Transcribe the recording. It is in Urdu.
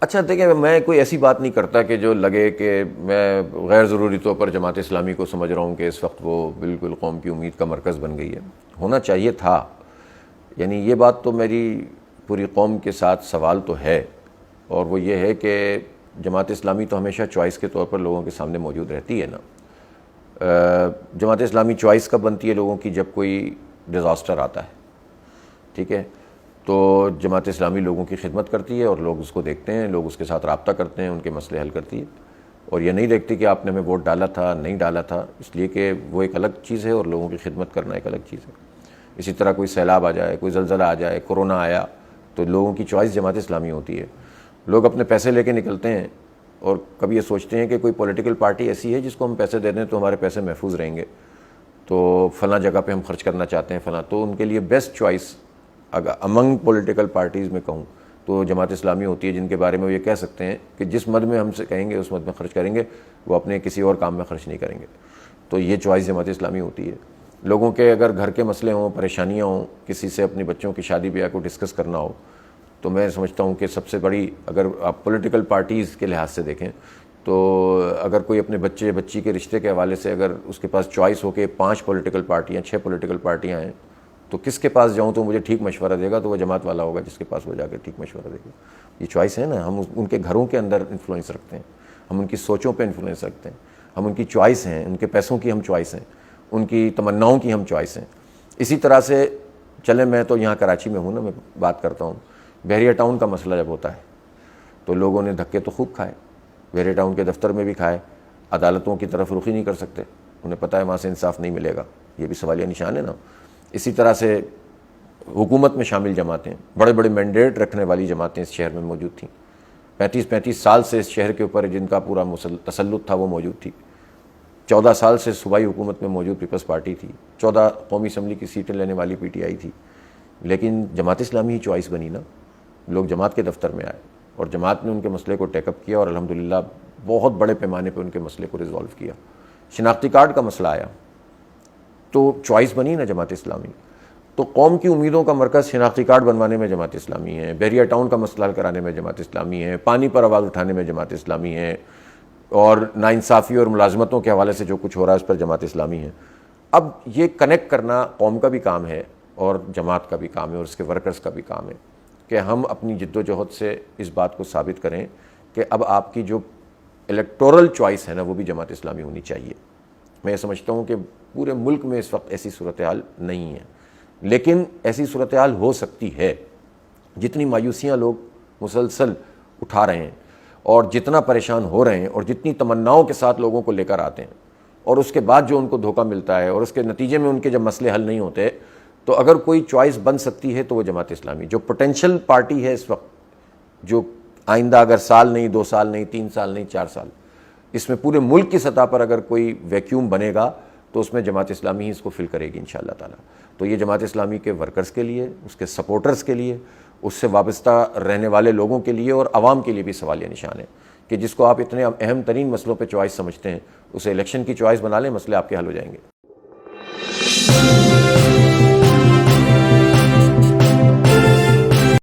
اچھا دیکھیں، میں کوئی ایسی بات نہیں کرتا کہ جو لگے کہ میں غیر ضروری طور پر جماعت اسلامی کو سمجھ رہا ہوں کہ اس وقت وہ بالکل قوم کی امید کا مرکز بن گئی ہے. ہونا چاہیے تھا، یعنی یہ بات تو میری پوری قوم کے ساتھ سوال تو ہے، اور وہ یہ ہے کہ جماعت اسلامی تو ہمیشہ چوائس کے طور پر لوگوں کے سامنے موجود رہتی ہے نا. جماعت اسلامی چوائس کب بنتی ہے لوگوں کی؟ جب کوئی ڈیزاسٹر آتا ہے، ٹھیک ہے، تو جماعت اسلامی لوگوں کی خدمت کرتی ہے اور لوگ اس کو دیکھتے ہیں، لوگ اس کے ساتھ رابطہ کرتے ہیں، ان کے مسئلے حل کرتی ہے، اور یہ نہیں دیکھتی کہ آپ نے ہمیں ووٹ ڈالا تھا نہیں ڈالا تھا، اس لیے کہ وہ ایک الگ چیز ہے اور لوگوں کی خدمت کرنا ایک الگ چیز ہے. اسی طرح کوئی سیلاب آ جائے، کوئی زلزلہ آ جائے، کورونا آیا، تو لوگوں کی چوائس جماعت اسلامی ہوتی ہے. لوگ اپنے پیسے لے کے نکلتے ہیں اور کبھی یہ سوچتے ہیں کہ کوئی پولیٹیکل پارٹی ایسی ہے جس کو ہم پیسے دے دیں تو ہمارے پیسے محفوظ رہیں گے، تو فلاں جگہ پہ ہم خرچ کرنا چاہتے ہیں فلاں، تو ان کے لیے بیسٹ چوائس اگر امنگ پولیٹیکل پارٹیز میں کہوں تو جماعت اسلامی ہوتی ہے، جن کے بارے میں وہ یہ کہہ سکتے ہیں کہ جس مد میں ہم سے کہیں گے اس مد میں خرچ کریں گے، وہ اپنے کسی اور کام میں خرچ نہیں کریں گے. تو یہ چوائس جماعت اسلامی ہوتی ہے. لوگوں کے اگر گھر کے مسئلے ہوں، پریشانیاں ہوں، کسی سے اپنی بچوں کی شادی بیاہ کو ڈسکس کرنا ہو، تو میں سمجھتا ہوں کہ سب سے بڑی، اگر آپ پولیٹیکل پارٹیز کے لحاظ سے دیکھیں تو اگر کوئی اپنے بچی کے رشتے کے حوالے سے اگر اس کے پاس چوائس ہو کہ 5 پولیٹیکل پارٹیاں 6 پولیٹیکل پارٹیاں ہیں، تو کس کے پاس جاؤں تو مجھے ٹھیک مشورہ دے گا، تو وہ جماعت والا ہوگا جس کے پاس وہ جا کے ٹھیک مشورہ دے گا. یہ چوائس ہے نا، ہم ان کے گھروں کے اندر انفلوئنس رکھتے ہیں، ہم ان کی سوچوں پہ انفلوئنس رکھتے ہیں، ہم ان کی چوائس ہیں، ان کے پیسوں کی ہم چوائس ہیں، ان کی تمناؤں کی ہم چوائس ہیں. اسی طرح سے چلیں، میں تو یہاں کراچی میں ہوں نا، میں بات کرتا ہوں، بحریہ ٹاؤن کا مسئلہ جب ہوتا ہے تو لوگوں نے دھکے تو خوب کھائے، بحریہ ٹاؤن کے دفتر میں بھی کھائے، عدالتوں کی طرف رخ ہی نہیں کر سکتے، انہیں پتہ ہے وہاں سے انصاف نہیں ملے گا، یہ بھی سوالیہ نشان ہے نا. اسی طرح سے حکومت میں شامل جماعتیں، بڑے بڑے مینڈیٹ رکھنے والی جماعتیں اس شہر میں موجود تھیں، 35 سال سے اس شہر کے اوپر جن کا پورا تسلط تھا وہ موجود تھی. 14 سال سے صوبائی حکومت میں موجود پیپلز پارٹی تھی، 14 قومی اسمبلی کی سیٹیں لینے والی پی ٹی آئی تھی، لیکن جماعت اسلامی ہی چوائس بنی نا. لوگ جماعت کے دفتر میں آئے اور جماعت نے ان کے مسئلے کو ٹیک اپ کیا اور الحمدللہ بہت بڑے پیمانے پہ ان کے مسئلے کو ریزالو کیا. شناختی کارڈ کا مسئلہ آیا تو چوائس بنی نا جماعت اسلامی. تو قوم کی امیدوں کا مرکز شناختی کارڈ بنوانے میں جماعت اسلامی ہے، بحریہ ٹاؤن کا مسئلہ حل کرانے میں جماعت اسلامی ہے، پانی پر آواز اٹھانے میں جماعت اسلامی ہے، اور ناانصافی اور ملازمتوں کے حوالے سے جو کچھ ہو رہا ہے اس پر جماعت اسلامی ہے. اب یہ کنیکٹ کرنا قوم کا بھی کام ہے اور جماعت کا بھی کام ہے اور اس کے ورکرز کا بھی کام ہے کہ ہم اپنی جد و جہد سے اس بات کو ثابت کریں کہ اب آپ کی جو الیکٹورل چوائس ہے نا وہ بھی جماعت اسلامی ہونی چاہیے. میں یہ سمجھتا ہوں کہ پورے ملک میں اس وقت ایسی صورتحال نہیں ہے، لیکن ایسی صورتحال ہو سکتی ہے. جتنی مایوسیاں لوگ مسلسل اٹھا رہے ہیں اور جتنا پریشان ہو رہے ہیں اور جتنی تمناؤں کے ساتھ لوگوں کو لے کر آتے ہیں اور اس کے بعد جو ان کو دھوکہ ملتا ہے اور اس کے نتیجے میں ان کے جب مسئلے حل نہیں ہوتے، تو اگر کوئی چوائس بن سکتی ہے تو وہ جماعت اسلامی جو پوٹینشیل پارٹی ہے اس وقت، جو آئندہ اگر سال نہیں 2 سال نہیں 3 سال نہیں 4 سال اس میں پورے ملک کی سطح پر اگر کوئی ویکیوم بنے گا تو اس میں جماعت اسلامی ہی اس کو فل کرے گی انشاءاللہ تعالیٰ. تو یہ جماعت اسلامی کے ورکرز کے لیے، اس کے سپورٹرز کے لیے، اس سے وابستہ رہنے والے لوگوں کے لیے اور عوام کے لیے بھی سوالیہ نشان ہے کہ جس کو آپ اتنے اہم ترین مسئلوں پہ چوائس سمجھتے ہیں اسے الیکشن کی چوائس بنا لیں، مسئلے آپ کے حل ہو جائیں گے.